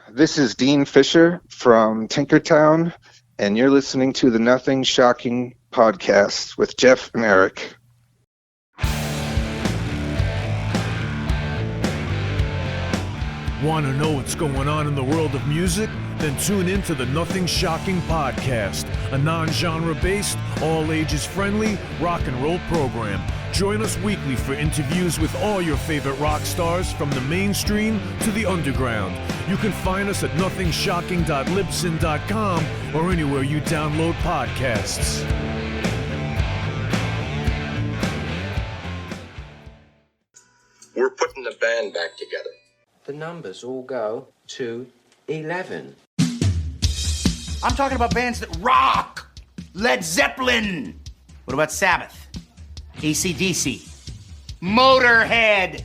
This is Dean Fisher from Tinkertown, and you're listening to the Nothing Shocking podcast with Jeff and Eric. Want to know what's going on in the world of music? Then tune in to the Nothing Shocking podcast, a non-genre based, all ages friendly rock and roll program. Join us weekly for interviews with all your favorite rock stars from the mainstream to the underground. You can find us at nothingshocking.libsyn.com or anywhere you download podcasts. We're putting the band back together. The numbers all go to 11. I'm talking about bands that rock. Led Zeppelin. What about Sabbath? AC/DC. Motorhead.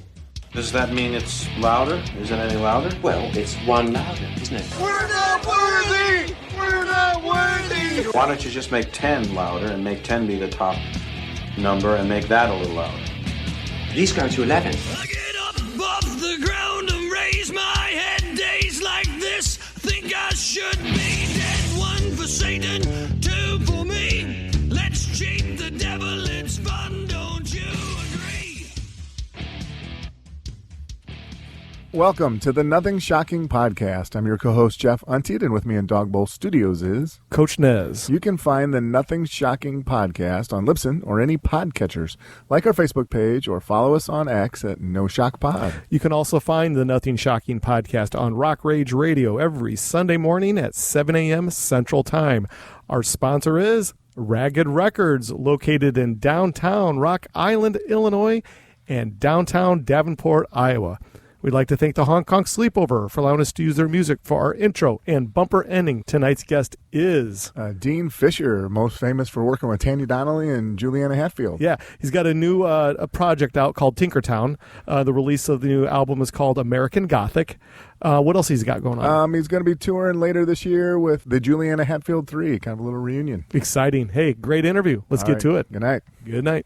Does that mean it's louder? Is it any louder? Well, it's one louder, isn't it? We're not worthy! We're not worthy! Why don't you just make 10 louder and make 10 be the top number and make that a little louder? These go to 11. I get up off the ground and raise my head. Days like this, think I should be dead. One for Satan, two for me. Let's cheat the devil, it's fun, don't you agree? Welcome to the Nothing Shocking podcast. I'm your co-host, Jeff Untied, and with me in Dog Bowl Studios is Coach Nez. You can find the Nothing Shocking podcast on Libsyn or any podcatchers. Like our Facebook page or follow us on X at No Shock Pod. You can also find the Nothing Shocking podcast on Rock Rage Radio every Sunday morning at 7 a.m. Central Time. Our sponsor is Ragged Records, located in downtown Rock Island, Illinois, and downtown Davenport, Iowa. We'd like to thank the Hong Kong Sleepover for allowing us to use their music for our intro and bumper ending. Tonight's guest is Dean Fisher, most famous for working with Tanya Donelly and Juliana Hatfield. Yeah, he's got a new a project out called Tinkertown. The release of the new album is called American Gothic. What else he's got going on? He's going to be touring later this year with the Juliana Hatfield Three, kind of a little reunion. Exciting. Hey, great interview. Let's get to it. Good night. Good night.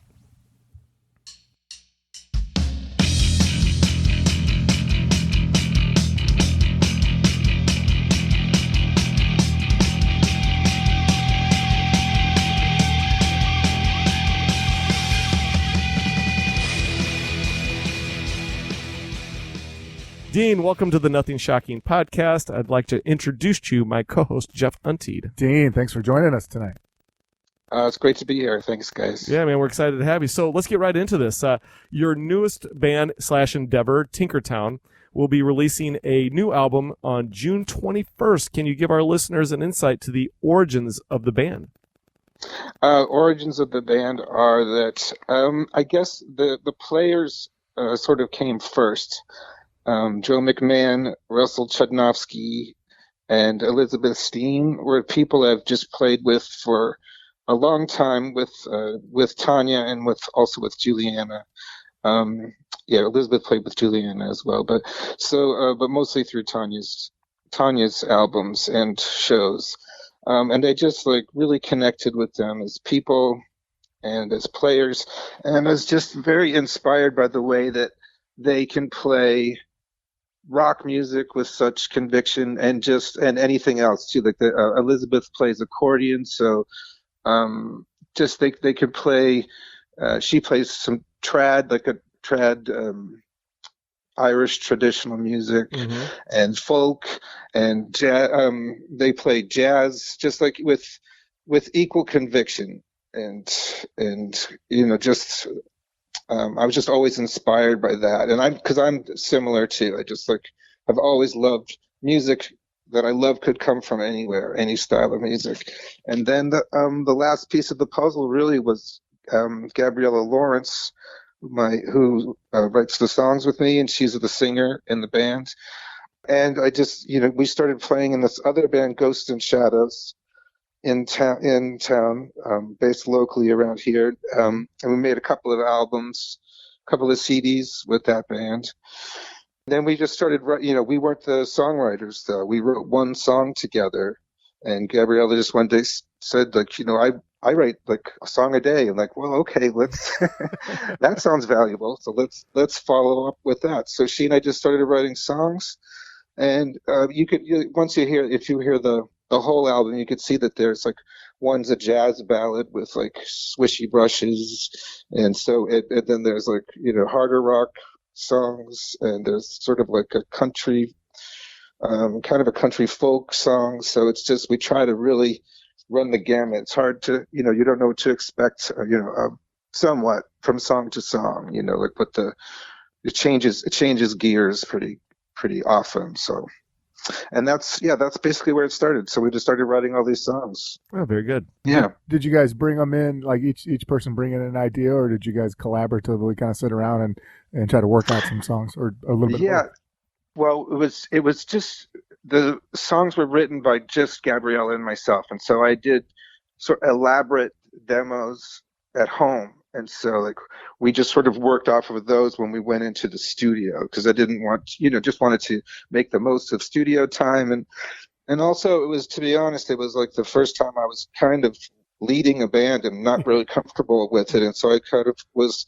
Dean, welcome to the Nothing Shocking podcast. I'd like to introduce to you my co-host, Jeff Untied. Dean, thanks for joining us tonight. It's great to be here. Thanks, guys. Yeah, man, we're excited to have you. So let's get right into this. Your newest band / endeavor, Tinkertown, will be releasing a new album on June 21st. Can you give our listeners an insight to the origins of the band? Origins of the band are that I guess the players sort of came first. Joe McMahon, Russell Chudnovsky, and Elizabeth Steen were people I've just played with for a long time with Tanya and also with Juliana. Elizabeth played with Juliana as well, but mostly through Tanya's albums and shows. And I just really connected with them as people and as players, and I was just very inspired by the way that they can play rock music with such conviction and anything else too. Like Elizabeth plays accordion, so they could play. She plays some trad, like a trad Irish traditional music, and folk and jazz. They play jazz just like with equal conviction, and just. I was just always inspired by that, and because I'm similar too. I've always loved music that I love could come from anywhere, any style of music. And then the last piece of the puzzle really was Gabriella Lawrence, who writes the songs with me, and she's the singer in the band. And I just we started playing in this other band, Ghosts and Shadows, in town, based locally around here, and we made a couple of albums, a couple of CDs with that band. Then we just started, we weren't the songwriters though. We wrote one song together, and Gabriella just one day said, I write a song a day. I'm like, well, okay, let's. That sounds valuable. So let's follow up with that. So she and I just started writing songs, And once if you hear the whole album, you could see that there's like one's a jazz ballad with like swishy brushes, and then there's like harder rock songs, and there's sort of like a country, kind of a country folk song. So it's just we try to really run the gamut. It's hard to you don't know what to expect, somewhat from song to song, like but it changes gears pretty often. So, and that's basically where it started. So we just started writing all these songs. Oh, very good. Yeah. Did you guys bring them in, like each person bring in an idea, or did you guys collaboratively kind of sit around and try to work out some songs, or a little bit? Yeah. Well, it was just the songs were written by just Gabriella and myself, and so I did sort of elaborate demos at home. And so, like, we just sort of worked off of those when we went into the studio, because I didn't want, just wanted to make the most of studio time. And also, it was, to be honest, it was like the first time I was kind of leading a band and not really comfortable with it. And so I kind of was,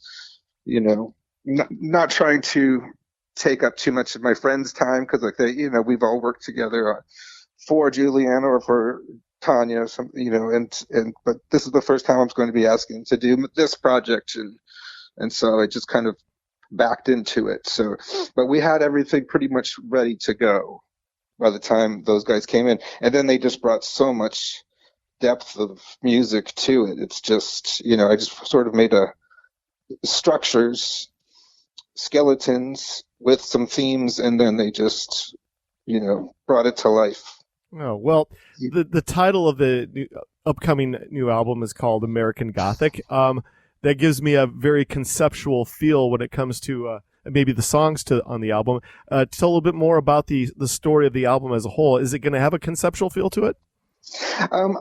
not trying to take up too much of my friends' time, because, like, we've all worked together for Juliana or for Tanya, but this is the first time I'm going to be asking to do this project, and so I just kind of backed into it. So, but we had everything pretty much ready to go by the time those guys came in, and then they just brought so much depth of music to it. It's just, I just sort of made structures, skeletons with some themes, and then they just, brought it to life. Oh, well, the title of the upcoming new album is called American Gothic. That gives me a very conceptual feel when it comes to maybe the songs on the album. Tell a little bit more about the story of the album as a whole. Is it going to have a conceptual feel to it?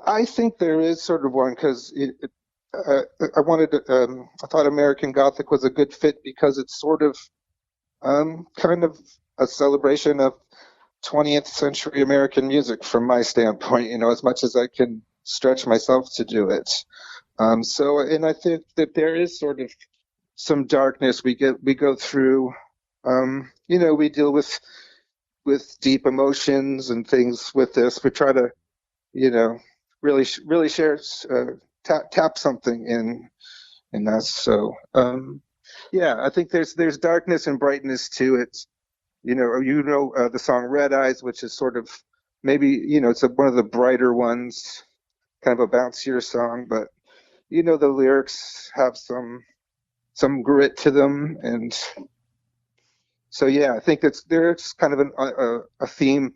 I think there is sort of one, because I thought American Gothic was a good fit because it's sort of kind of a celebration of 20th century American music from my standpoint, as much as I can stretch myself to do it. And I think that there is sort of some darkness we go through. We deal with deep emotions and things with this. We try to, really share, tap something in us. So, I think there's darkness and brightness to it. The song Red Eyes, which is sort of maybe, it's one of the brighter ones, kind of a bouncier song, but, the lyrics have some grit to them. And so, I think there's kind of a theme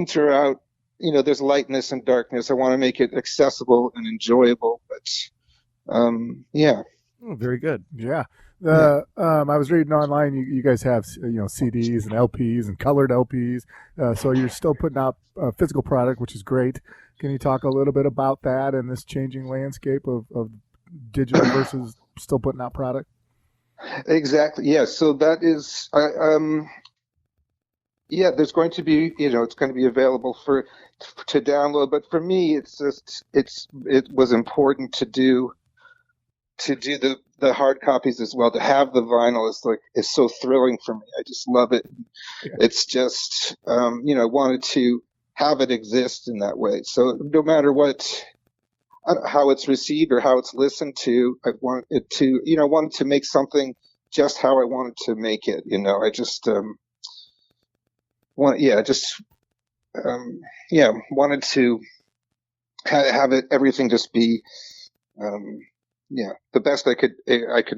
throughout. There's lightness and darkness. I want to make it accessible and enjoyable, but, Oh, very good. Yeah. I was reading online, you guys have, CDs and LPs and colored LPs. So you're still putting out a physical product, which is great. Can you talk a little bit about that and this changing landscape of digital versus still putting out product? Exactly. Yeah. So that is, there's going to be, it's going to be available to download. But for me, it was important to do the hard copies as well. To have the vinyl is so thrilling for me. I just love it. Yeah. It's just, wanted to have it exist in that way. So no matter how it's received or how it's listened to, I want it to, wanted to make something just how I wanted to make it. I just, wanted to have it, everything just be, the best I could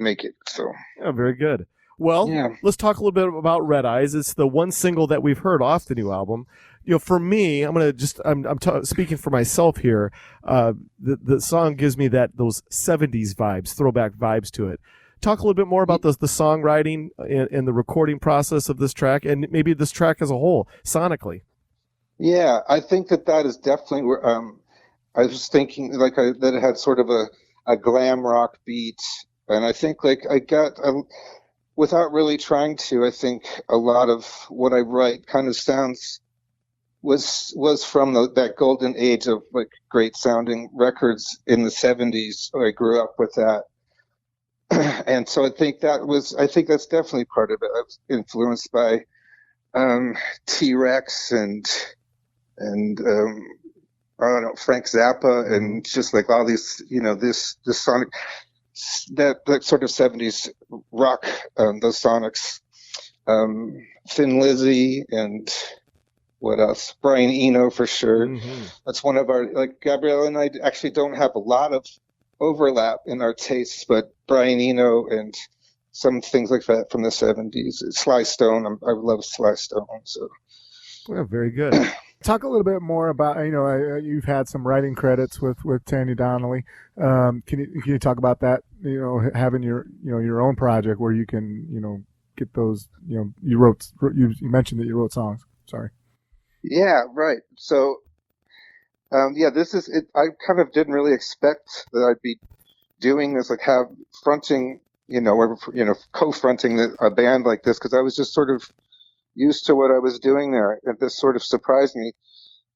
make it. So. Yeah, very good. Well, let's talk a little bit about Red Eyes. It's the one single that we've heard off the new album. For me, I'm speaking for myself here. The song gives me those 70s vibes, throwback vibes to it. Talk a little bit more about the songwriting and the recording process of this track, and maybe this track as a whole, sonically. Yeah, I think that is definitely where I was thinking that it had sort of a glam rock beat, and I think I got without really trying to. I think a lot of what I write kind of was from that golden age of great sounding records in the 70s. I grew up with that, and so I think that's definitely part of it. I was influenced by T-Rex and I don't know, Frank Zappa, and just like all these, this sonic, that sort of 70s rock, those sonics, Thin Lizzy, and what else? Brian Eno for sure. Mm-hmm. That's one of our, like, Gabrielle and I actually don't have a lot of overlap in our tastes, but Brian Eno and some things like that from the 70s. Sly Stone, I love Sly Stone. So, well, very good. Talk a little bit more about, you've had some writing credits with Tanya Donelly. Can you talk about that? Having your own project where you can get those. You mentioned that you wrote songs. Sorry. Yeah, right. So, this is it. I kind of didn't really expect that I'd be doing this, like fronting, or co-fronting a band like this, because I was just sort of used to what I was doing there. And this sort of surprised me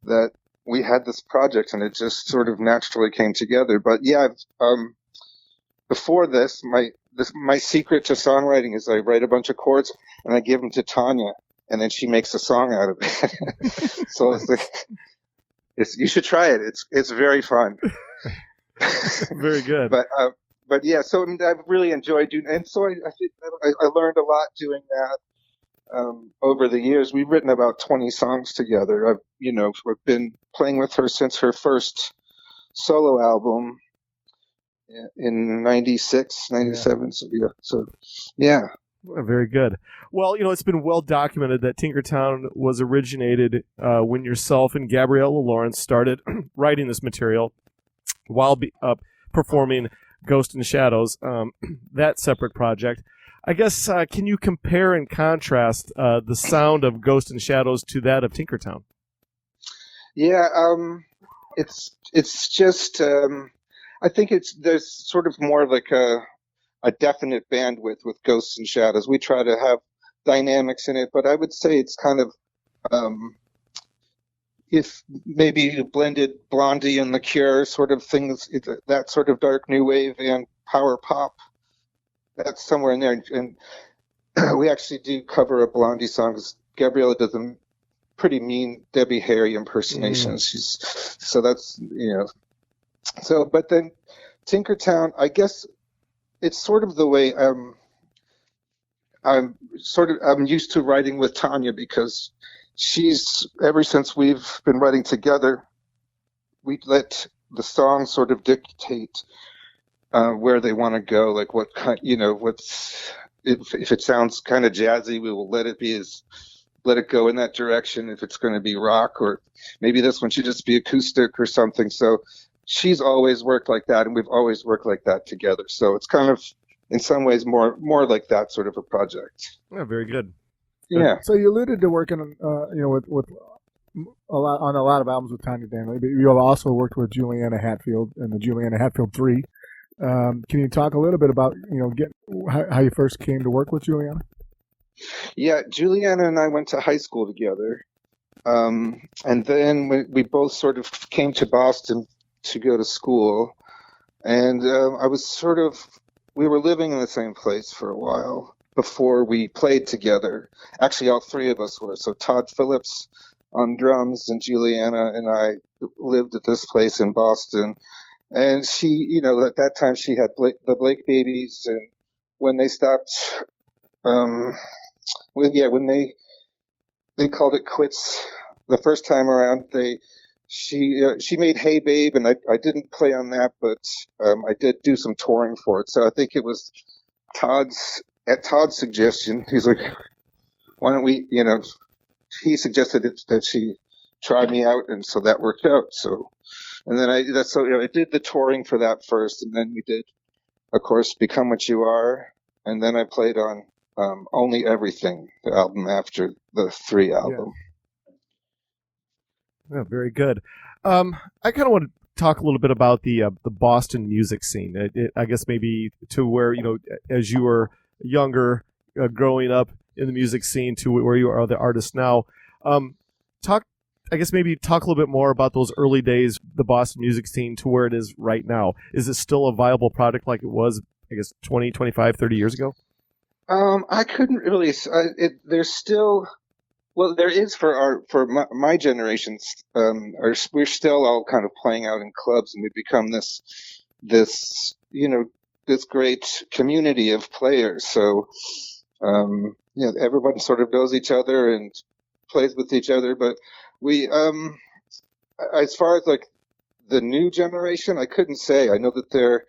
that we had this project, and it just sort of naturally came together. But yeah, before this, my secret to songwriting is I write a bunch of chords and I give them to Tanya, and then she makes a song out of it. So you should try it. It's very fun. Very good. But yeah, so I've really enjoyed doing, and so I think I learned a lot doing that. Over the years, we've written about 20 songs together. I've been playing with her since her first solo album in 96, 97. Yeah. So yeah. Very good. Well, it's been well documented that Tinkertown was originated when yourself and Gabriella Lawrence started writing this material while performing Ghost and Shadows, that separate project. I guess, can you compare and contrast the sound of Ghost and Shadows to that of Tinkertown? Yeah, it's just, I think there's sort of more like a definite bandwidth with Ghosts and Shadows. We try to have dynamics in it, but I would say it's kind of, if maybe you blended Blondie and The Cure sort of things, that sort of dark new wave and power pop. That's somewhere in there, and we actually do cover a Blondie song. Gabriella does a pretty mean Debbie Harry impersonation. So that's So, but then Tinkertown, I guess it's sort of the way I'm used to writing with Tanya, because ever since we've been writing together, we let the songs sort of dictate where they want to go, like what kind, if it sounds kind of jazzy, we will let it go in that direction. If it's going to be rock, or maybe this one should just be acoustic or something. So she's always worked like that, and we've always worked like that together. So it's kind of, in some ways, more like that sort of a project. Yeah, very good. Yeah. So you alluded to working, with a lot of albums with Tanya Donelly, but you have also worked with Juliana Hatfield and the Juliana Hatfield Three. Can you talk a little bit about how you first came to work with Juliana? Yeah, Juliana and I went to high school together, and then we both sort of came to Boston to go to school, and we were living in the same place for a while before we played together. Actually, all three of us were. So Todd Phillips on drums, and Juliana and I lived at this place in Boston. And she, at that time she had the Blake babies, and when they stopped, when they called it quits the first time around, she made Hey Babe, and I didn't play on that, but I did do some touring for it. So I think it was at Todd's suggestion. He's like, why don't we, he suggested that she try me out, and so that worked out. So. And then I did the touring for that first, and then we did, of course, Become What You Are, and then I played on Only Everything, the album after the Three album. Yeah, very good. I kind of want to talk a little bit about the Boston music scene. I guess maybe to where, as you were younger, growing up in the music scene, to where you are the artist now. Talk a little bit more about those early days, the Boston music scene, to where it is right now. Is it still a viable product like it was, 20, 25, 30 years ago? I couldn't really. There's still Well, there is for my generations. We're still all kind of playing out in clubs, and we've become this this great community of players. So everyone sort of knows each other and plays with each other. But we as far as like the new generation, I couldn't say. I know that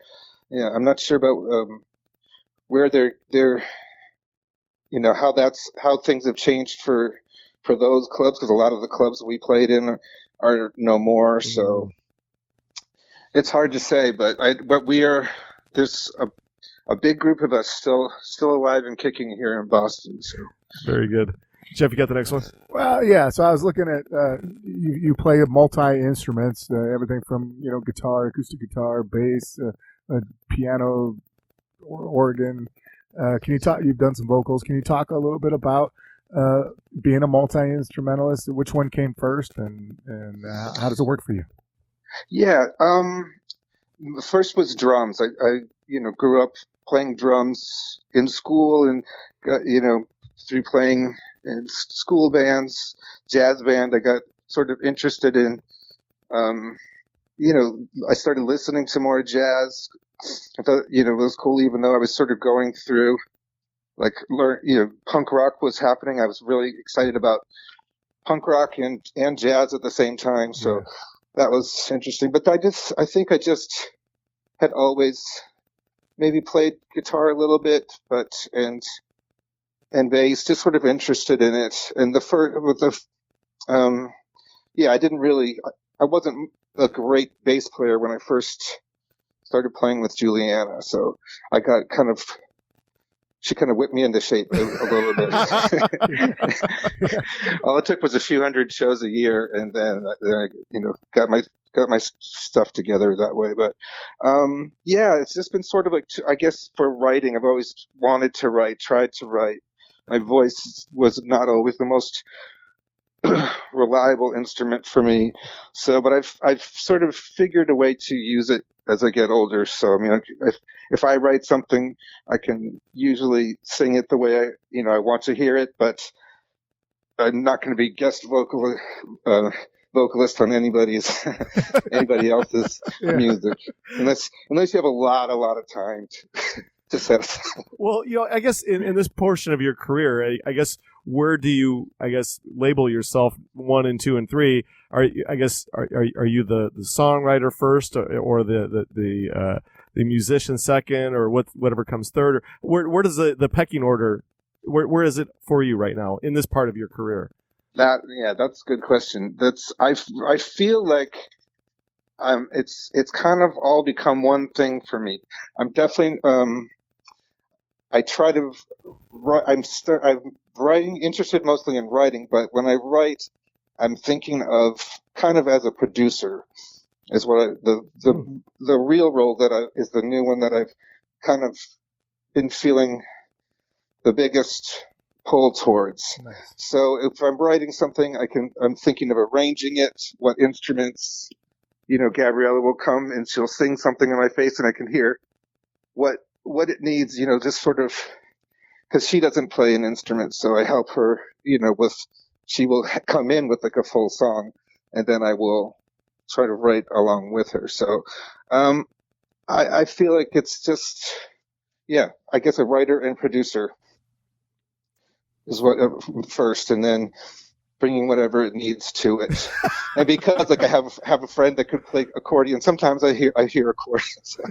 I'm not sure about where they're how things have changed for those clubs, because a lot of the clubs we played in are no more. So it's hard to say, but there's a big group of us still alive and kicking here in Boston. So very good. Jeff, you got the next one? Well, yeah. So I was looking at you play multi instruments, everything from guitar, acoustic guitar, bass, piano, organ. Can you talk? You've done some vocals. Can you talk a little bit about being a multi instrumentalist? Which one came first, and how does it work for you? Yeah. The first was drums. I grew up playing drums in school, and through playing in school bands, jazz band, I got sort of interested in, I started listening to more jazz. I thought, it was cool, even though I was sort of going through, punk rock was happening. I was really excited about punk rock and jazz at the same time. So that was interesting. But I think I just had always maybe played guitar a little bit, and bass, just sort of interested in it. And I wasn't a great bass player when I first started playing with Juliana, so I got she kind of whipped me into shape a little bit. All it took was a few hundred shows a year, and then I got my stuff together that way. But it's just been sort of like, I guess, for writing, I've always wanted to write, tried to write. My voice was not always the most reliable instrument for me. So, but I've sort of figured a way to use it as I get older. So, I mean, if I write something, I can usually sing it the way I want to hear it, but I'm not going to be guest vocalist on anybody else's music, unless you have a lot of time to set aside. Well, I guess in this portion of your career, I guess, where do you, label yourself 1 and 2 and 3? Are you the songwriter first, or the musician second, or whatever comes third? Or where does the pecking order? Where is it for you right now in this part of your career? That's a good question. I feel like it's kind of all become one thing for me. I'm definitely I try to write. I'm writing, interested mostly in writing, but when I write, I'm thinking of kind of as a producer, is what the real role is the new one that I've kind of been feeling the biggest pull towards. Nice. So if I'm writing something, I'm thinking of arranging it, what instruments, Gabriella will come and she'll sing something in my face, and I can hear what it needs, just sort of, because she doesn't play an instrument, so I help her, she will come in with like a full song, and then I will try to write along with her. So I feel like it's just, I guess a writer and producer is what first, and then bringing whatever it needs to it. And because I have a friend that could play accordion, sometimes I hear accordion. So.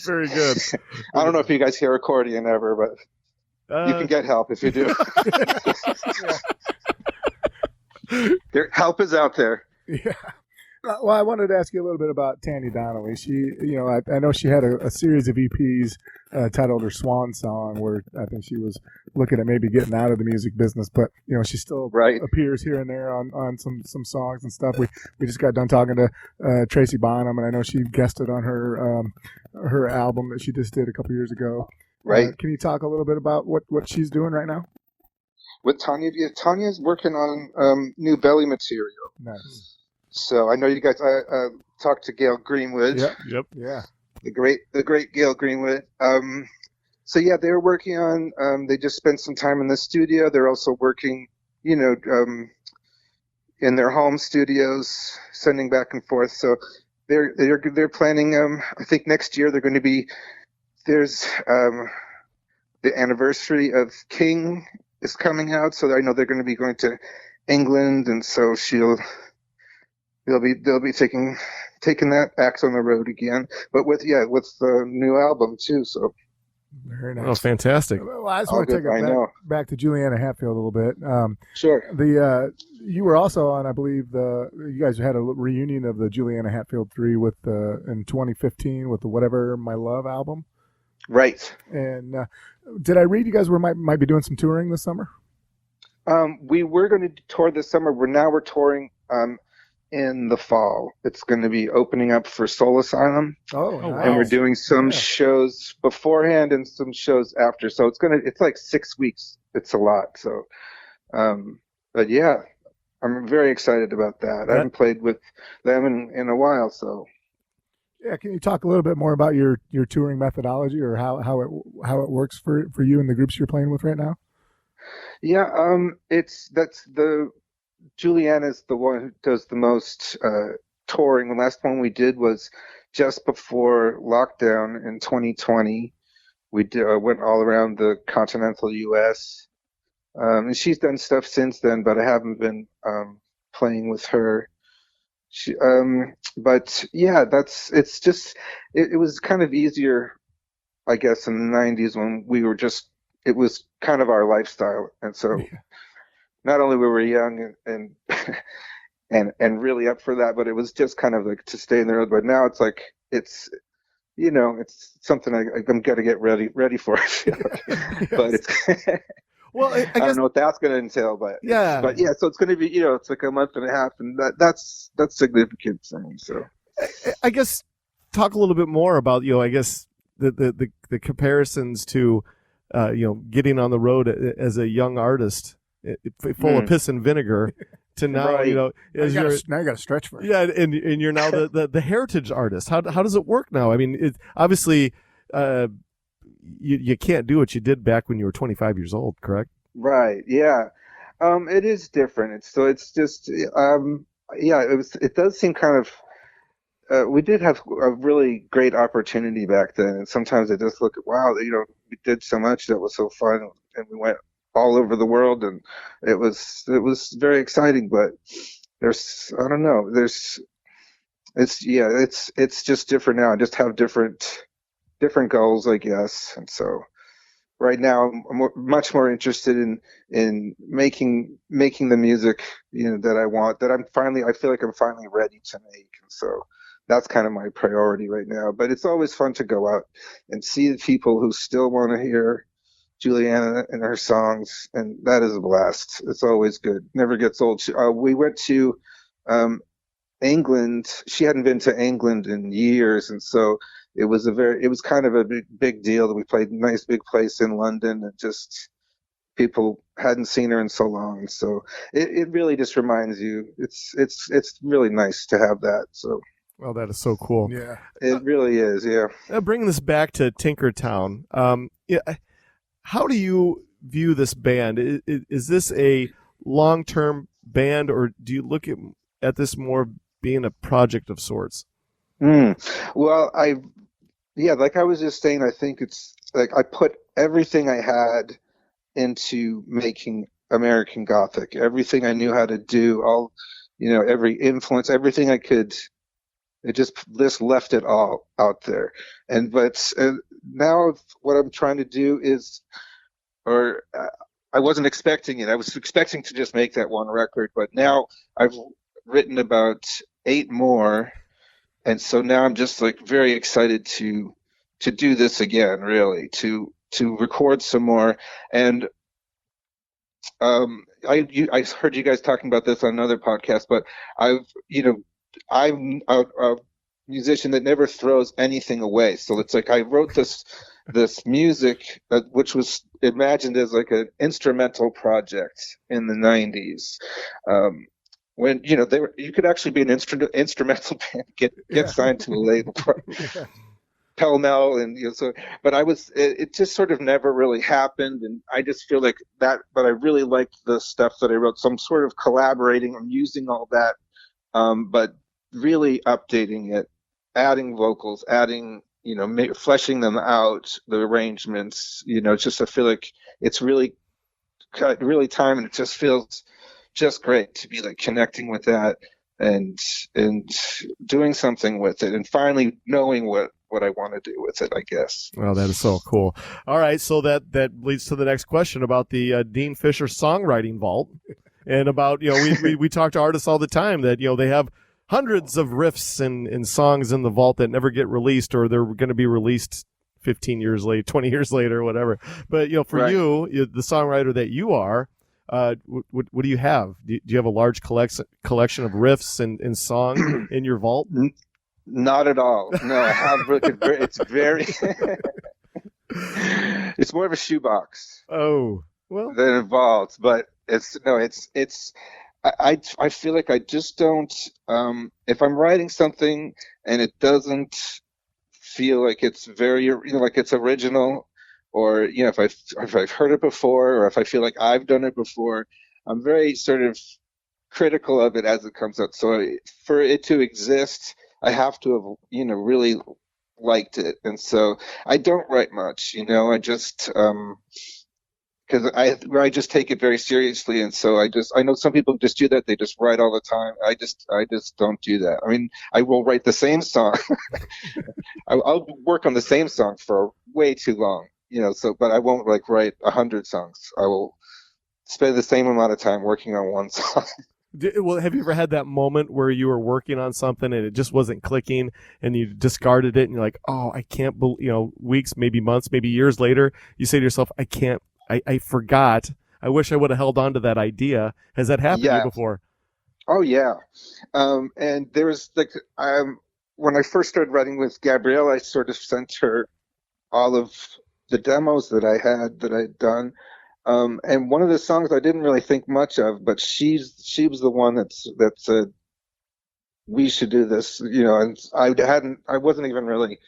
Very good. I don't know if you guys hear accordion ever, but you can get help if you do. Help is out there. Yeah. Well, I wanted to ask you a little bit about Tanya Donelly. She, I know she had a series of EPs titled her Swan Song, where I think she was looking at maybe getting out of the music business, but she still appears here and there on some songs and stuff. We just got done talking to Tracy Bonham, and I know she guested on her album that she just did a couple years ago. Right. Can you talk a little bit about what she's doing right now? With Tanya, Tanya's working on new belly material. Nice. So I know you guys talked to Gail Greenwood. Yep. Yeah. The great Gail Greenwood. They're working on. They just spent some time in the studio. They're also working in their home studios, sending back and forth. So they're planning. I think next year there's the anniversary of King is coming out, so I know they're going to be going to England, and so they'll be taking that act on the road again, but with the new album too. So very nice. Oh, fantastic! Well, I just want to take it back to Juliana Hatfield a little bit. Sure. You were also on, I believe, you guys had a reunion of the Juliana Hatfield Three in 2015 with the Whatever My Love album. Right. And did I read you guys might be doing some touring this summer? We were going to tour this summer. We're touring in the fall. It's going to be opening up for Soul Asylum. Oh, nice. And we're doing some shows beforehand and some shows after. So it's like 6 weeks. It's a lot. So, but yeah, I'm very excited about that. I haven't played with them in a while, so. Yeah, can you talk a little bit more about your touring methodology, or how it works for you and the groups you're playing with right now? Yeah, Juliana's the one who does the most touring. The last one we did was just before lockdown in 2020. We went all around the continental U.S. And she's done stuff since then, but I haven't been playing with her. But yeah, it was kind of easier, I guess, in the 90s when it was kind of our lifestyle. And so not only were we young and really up for that, but it was just kind of like to stay in the road. But now it's like, it's something I'm going to get ready for. But it's, well, I don't know what that's going to entail, but yeah, so it's going to be, it's like a month and a half, and that's significant thing. So I guess talk a little bit more about, I guess the comparisons to, getting on the road as a young artist, full of piss and vinegar, to now, right. Now you got to stretch for it. Yeah, and you're now the heritage artist. How does it work now? I mean, obviously, you can't do what you did back when you were 25 years old, correct? Right. Yeah. It is different. It does seem kind of. We did have a really great opportunity back then, and sometimes I just look at, wow, we did so much that was so fun, and we went all over the world, and it was very exciting. But I don't know, it's just different now. I just have different goals, I guess, and so right now I'm much more interested in making the music that I want, that I feel like I'm finally ready to make, and so that's kind of my priority right now. But it's always fun to go out and see the people who still want to hear Juliana and her songs, and that is a blast. It's always good. Never gets old. We went to England. She hadn't been to England in years, and so it was kind of a big deal that we played a nice big place in London, and just people hadn't seen her in so long. So it really just reminds you. It's really nice to have that. So. Well, that is so cool. Yeah, it really is. Yeah. Bringing this back to Tinkertown, how do you view this band? Is this a long-term band, or do you look at this more being a project of sorts? Well, like I was just saying, I think it's like I put everything I had into making American Gothic. Everything I knew how to do, every influence, everything I could. It just left it all out there. But now what I'm trying to do is, I wasn't expecting it. I was expecting to just make that one record, but now I've written about 8 more. And so now I'm just like very excited to do this again, really, to record some more. And I heard you guys talking about this on another podcast, but I'm a musician that never throws anything away. So it's like I wrote this music which was imagined as like an instrumental project in the 90s. When you could actually be an instrumental band, get signed to a label. pell mell, and but it just sort of never really happened, and I just feel like that. But I really liked the stuff that I wrote, so I'm sort of collaborating and using all that, but really updating it, adding vocals, adding fleshing them out, the arrangements. Just I feel like it's really really time, and it just feels just great to be like connecting with that and doing something with it, and finally knowing what I want to do with it, I guess. Well, that is so cool. All right, so that leads to the next question about the Dean Fisher songwriting vault, and about we talk to artists all the time that they have hundreds of riffs and songs in the vault that never get released, or they're going to be released 15 years late, 20 years later, or whatever. But for right. you, the songwriter that you are, what do you have? Do you have a large collection of riffs and song in your vault? Not at all. No, I have. It's very. It's more of a shoebox. Oh, well. Than a vault, but it's. I feel like I just don't. If I'm writing something and it doesn't feel like it's very, like it's original, or if I've heard it before, or if I feel like I've done it before, I'm very sort of critical of it as it comes out. So for it to exist, I have to have really liked it, and so I don't write much. I just because I just take it very seriously, and so I know some people just do that. They just write all the time. I just don't do that. I mean, I will write the same song. I'll work on the same song for way too long, but I won't like write 100 songs. I will spend the same amount of time working on one song. Well, have you ever had that moment where you were working on something and it just wasn't clicking, and you discarded it, and you're like, oh, I can't believe, weeks, maybe months, maybe years later, you say to yourself, I forgot. I wish I would have held on to that idea. Has that happened to you before? Oh yeah. And there was when I first started writing with Gabrielle, I sort of sent her all of the demos that I'd done. And one of the songs I didn't really think much of, but she was the one that said we should do this, and I wasn't even really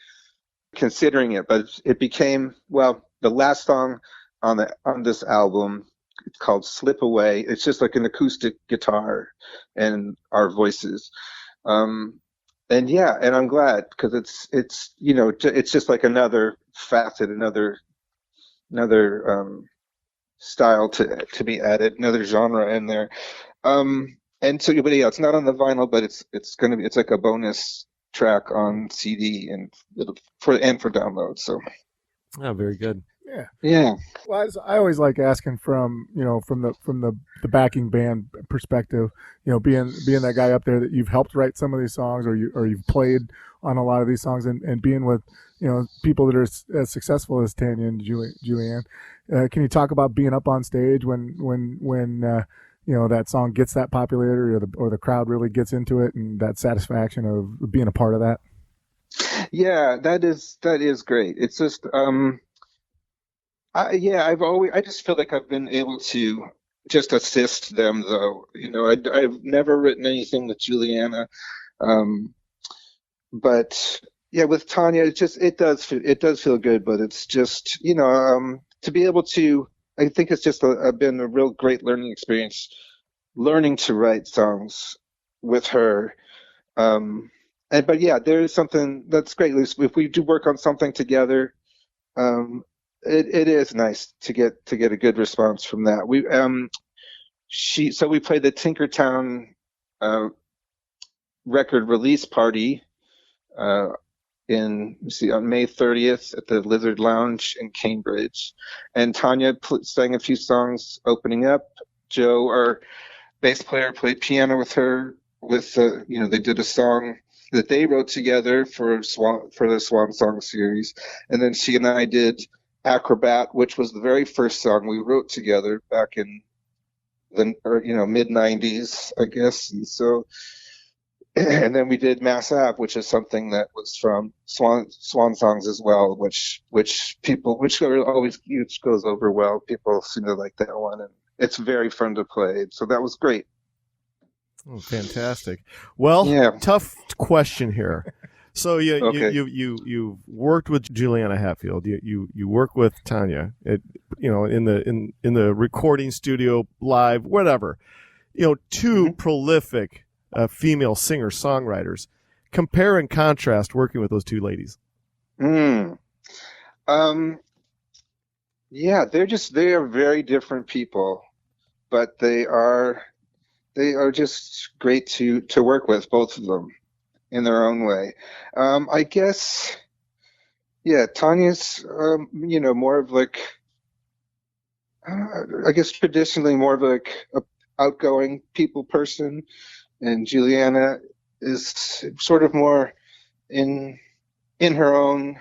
considering it, but it became, the last song on this album, it's called Slip Away. It's just like an acoustic guitar and our voices. And I'm glad, because it's just like another facet, another style to be added, another genre in there. And so, but yeah, it's not on the vinyl, but it's like a bonus track on CD and for download. So, oh, very good. Yeah. Well, I always like asking from the backing band perspective, being that guy up there that you've helped write some of these songs, or you've played on a lot of these songs, and being with people that are as successful as Tanya and Julianne. Can you talk about being up on stage when that song gets that popularity, or the crowd really gets into it, and that satisfaction of being a part of that? Yeah, that is great. It's just I just feel like I've been able to just assist them, though. I've never written anything with Juliana, but yeah, with Tanya, it does feel good. But it's just to be able to, I think it's just been a real great learning experience, learning to write songs with her. But yeah, there is something that's great. If we do work on something together, it is nice to get a good response from that. We played the Tinkertown record release party on May 30th at the Lizard Lounge in Cambridge, and Tanya sang a few songs opening up. Joe, our bass player, played piano with her. They did a song that they wrote together for the Swan Song series, and then she and I did Acrobat, which was the very first song we wrote together back in the mid 90s, I guess. And then we did Mass Ave, which is something that was from Swan Songs as well, which always goes over well. People seem to like that one, and it's very fun to play. So that was great. Oh, fantastic. Well, yeah. Tough question here. So Okay. you worked with Juliana Hatfield. You work with Tanya. In the recording studio, live, whatever. Two prolific female singer songwriters. Compare and contrast working with those two ladies. Yeah, they are very different people, but they are just great to work with, both of them, in their own way. I guess, yeah, Tanya's, more of like, I guess traditionally more of like a outgoing people person, and Juliana is sort of more in her own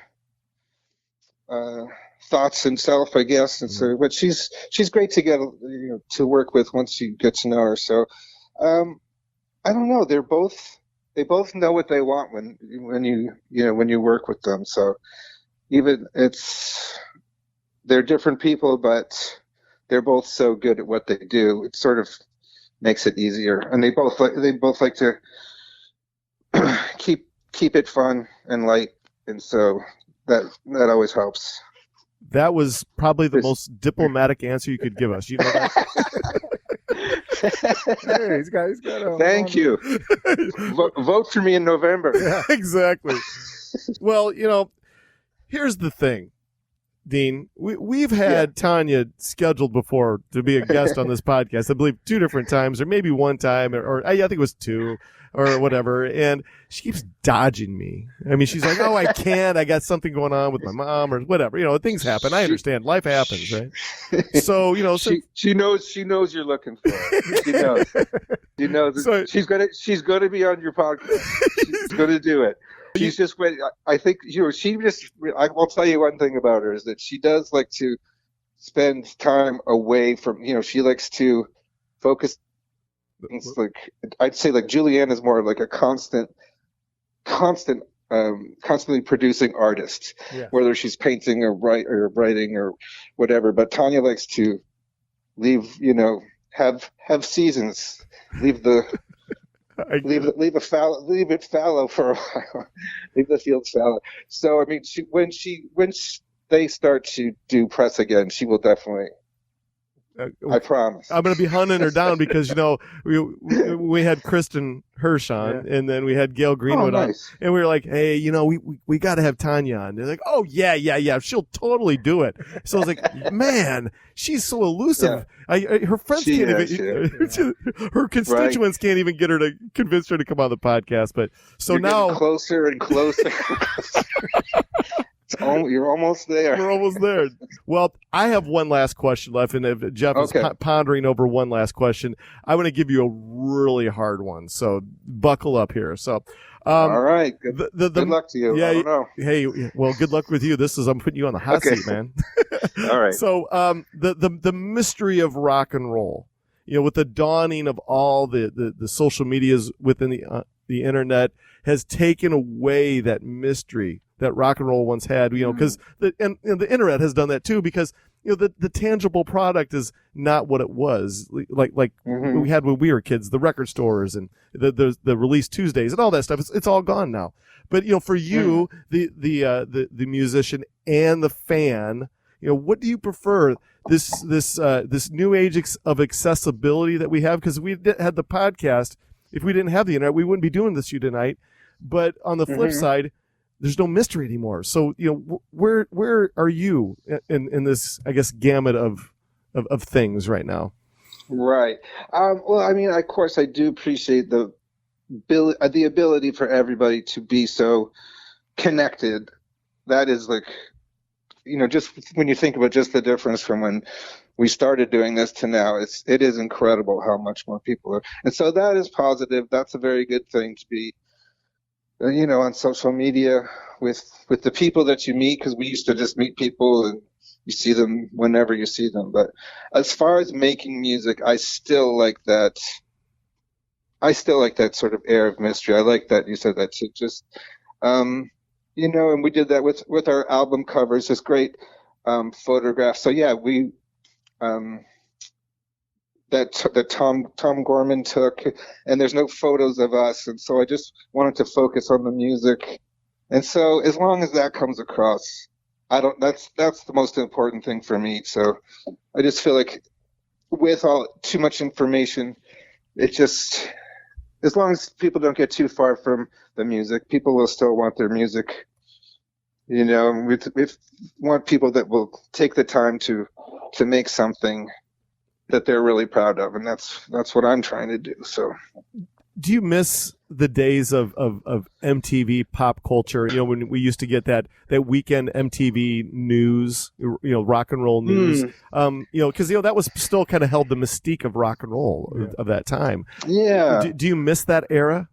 thoughts and self, I guess. And so, but she's great to get to work with once you get to know her. So, I don't know. They both know what they want when you work with them. So even they're different people, but they're both so good at what they do. It sort of makes it easier. And they both like to keep it fun and light. And so that always helps. That was probably the most diplomatic answer you could give us. You know that? Hey, he's got Thank you. Vote for me in November. Yeah, exactly. Well, here's the thing, Dean. We've had Tanya scheduled before to be a guest on this podcast. I believe 2 different times, or maybe 1 time, or I think it was 2. Or whatever, and she keeps dodging me. I mean, she's like, "Oh, I can't. I got something going on with my mom, or whatever. Things happen. I understand. Life happens, right?" So, she knows you're looking for it. She knows. She knows. So, she's gonna be on your podcast. She's gonna do it. She's just waiting. I think I will tell you one thing about her is that she does like to spend time away from. She likes to focus. It's like I'd say, like Julianne is more like a constantly producing artist, whether she's painting or writing or whatever. But Tanya likes to leave, have seasons, leave it fallow for a while, leave the fields fallow. So I mean, when they start to do press again, she will definitely. I promise. I'm going to be hunting her down because we had Kristen Hirsch on, and then we had Gail Greenwood on, and we were like, "Hey, we got to have Tanya on." They're like, "Oh yeah, she'll totally do it." So I was like, "Man, she's so elusive. Yeah. Her friends can't even, her constituents can't even get her to convince her to come on the podcast." But so You're now closer and closer. You're almost there. We're almost there. Well, I have one last question left, and if Jeff is pondering over one last question, I want to give you a really hard one. So buckle up here. So, all right. Good luck to you. Yeah, I don't know. Hey, well, good luck with you. I'm putting you on the hot seat, man. All right. So, the mystery of rock and roll, with the dawning of all the social medias within the internet, has taken away that mystery that rock and roll once had, because the internet has done that too, because the tangible product is not what it was, like we had when we were kids, the record stores and the release Tuesdays and all that stuff. It's all gone now. But for you, the musician and the fan, what do you prefer? This new age of accessibility that we have, because we had the podcast. If we didn't have the internet, we wouldn't be doing this to you tonight. But on the flip side, there's no mystery anymore. So, where are you in this, I guess, gamut of things right now? Right. Well, I mean, of course, I do appreciate the ability for everybody to be so connected. That is like, just when you think about just the difference from when we started doing this to now, it is incredible how much more people are. And so that is positive. That's a very good thing to be, on social media with the people that you meet, because we used to just meet people and you see them whenever you see them. But as far as making music, I still like that sort of air of mystery. I like that you said that too. Just, and we did that with our album covers, just great photographs. So yeah, we that Tom Gorman took, and there's no photos of us, and so I just wanted to focus on the music And so as long as that comes across, that's the most important thing for me. So I just feel like with all too much information, it just, as long as people don't get too far from the music, people will still want their music. We want people that will take the time to make something that they're really proud of, and that's what I'm trying to do. So, do you miss the days of MTV pop culture? When we used to get that weekend MTV news, rock and roll news. Because that was still kind of held the mystique of rock and roll of that time. Yeah. Do you miss that era?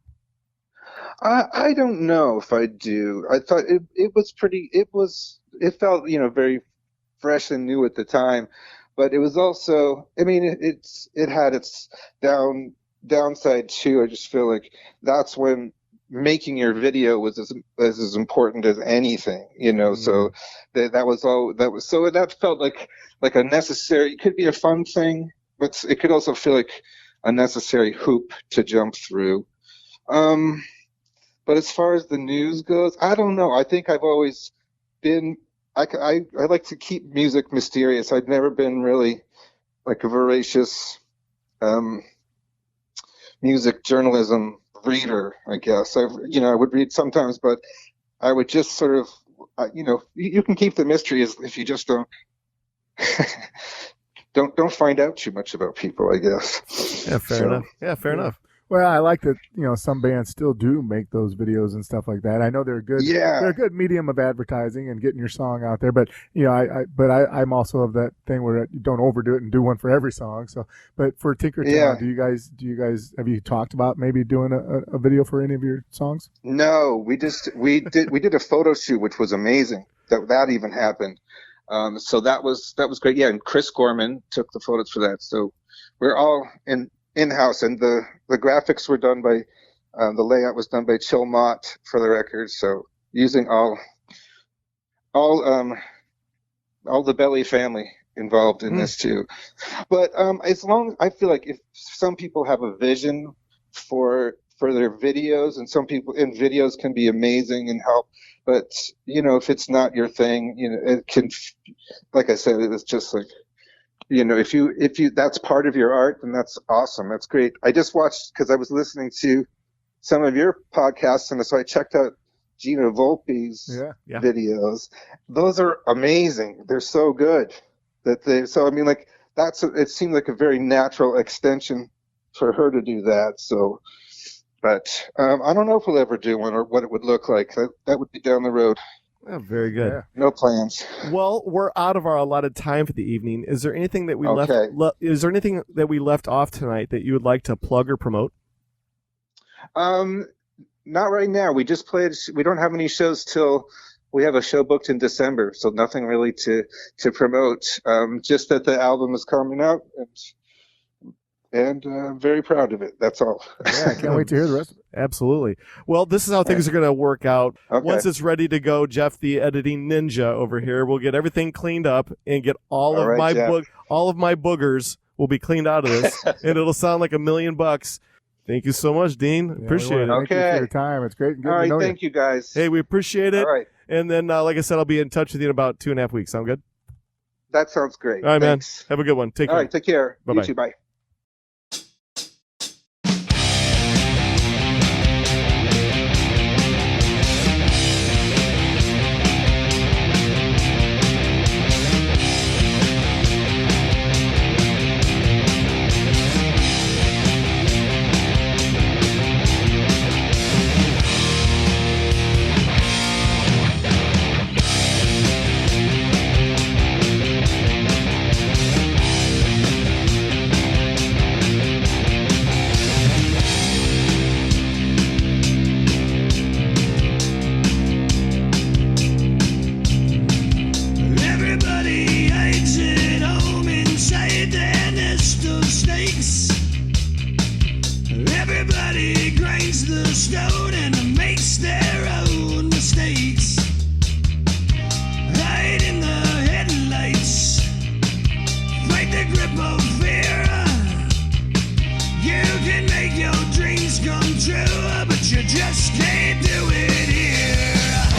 I don't know if I do. I thought it felt, very fresh and new at the time, but it was also, it had its downside too. I just feel like that's when making your video was as important as anything, so that felt like a necessary, it could be a fun thing, but it could also feel like a necessary hoop to jump through. But as far as the news goes, I don't know. I think I've always been, I like to keep music mysterious. I've never been really like a voracious music journalism reader, I guess. I would read sometimes, but I would just sort of, you can keep the mystery if you just don't find out too much about people, I guess. Yeah, fair enough. Yeah, fair enough. Well, I like that, some bands still do make those videos and stuff like that. I know they're good. Yeah. They're a good medium of advertising and getting your song out there. But, I'm also of that thing where you don't overdo it and do one for every song. So, but for Tinkertown, do you guys, have you talked about maybe doing a video for any of your songs? No, we did a photo shoot, which was amazing. That even happened. So that was great. Yeah. And Chris Gorman took the photos for that. So we're all in-house, and the graphics were done by the layout was done by Chill Mott for the record, so using all the Belly family involved in this too. But as long, I feel like if some people have a vision for their videos, and some people in videos can be amazing and help, but if it's not your thing, it can, like I said, it's just like, if you that's part of your art, then that's awesome. That's great. I just watched, because I was listening to some of your podcasts, and so I checked out Gina Volpe's videos. Those are amazing. They're so good it seemed like a very natural extension for her to do that. So, but I don't know if we'll ever do one or what it would look like. That would be down the road. Oh, very good. Yeah. No plans. Well, we're out of our allotted time for the evening. Is there anything that we left off tonight that you would like to plug or promote? Not right now. We just played. We don't have any shows till we have a show booked in December, so nothing really to promote. Just that the album is coming out, and I'm very proud of it. That's all. Yeah, I can't wait to hear the rest of it. Absolutely. Well, this is how things are going to work out. Okay. Once it's ready to go, Jeff, the editing ninja over here, will get everything cleaned up and get all of my boogers will be cleaned out of this, and it'll sound like $1 million. Thank you so much, Dean. Appreciate it. Thank you for your time. It's great. All right, thank you guys. Hey, we appreciate it. All right. And then, like I said, I'll be in touch with you in about 2.5 weeks. Sound good? That sounds great. All right, Thanks. man. Have a good one. Take care. All right, take care. Bye-bye. You too. Bye. stone and makes their own mistakes. Hide in the headlights, fight the grip of fear. You can make your dreams come true, but you just can't do it here.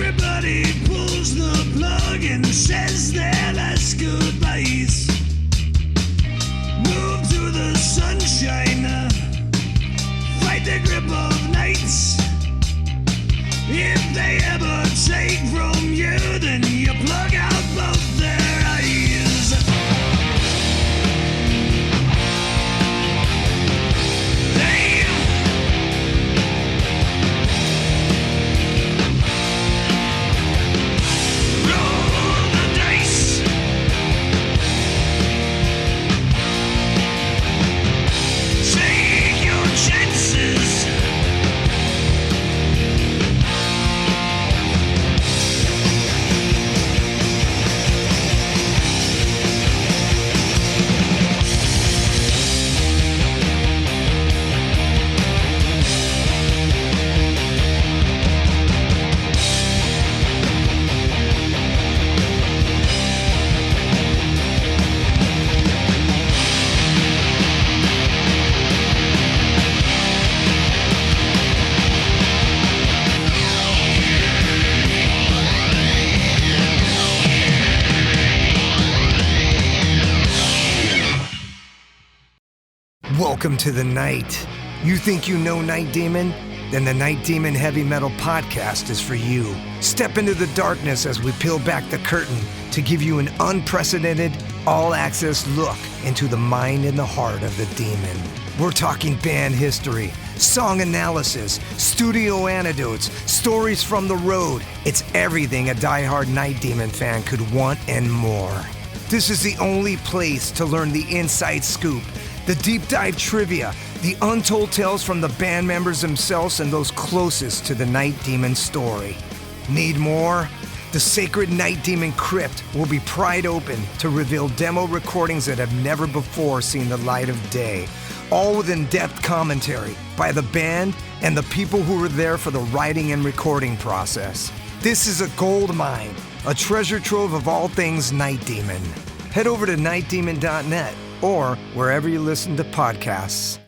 Everybody pulls the plug and says their last goodbyes. Move to the sunshine, fight the grip of nights. If they ever take from you, then you plug out both their eyes. They roll the dice. Take your chances. Welcome to the night. You think you know Night Demon? Then the Night Demon Heavy Metal Podcast is for you. Step into the darkness as we peel back the curtain to give you an unprecedented, all-access look into the mind and the heart of the demon. We're talking band history, song analysis, studio anecdotes, stories from the road. It's everything a diehard Night Demon fan could want and more. This is the only place to learn the inside scoop, the deep dive trivia, the untold tales from the band members themselves and those closest to the Night Demon story. Need more? The Sacred Night Demon Crypt will be pried open to reveal demo recordings that have never before seen the light of day, all with in-depth commentary by the band and the people who were there for the writing and recording process. This is a gold mine, a treasure trove of all things Night Demon. Head over to nightdemon.net or wherever you listen to podcasts.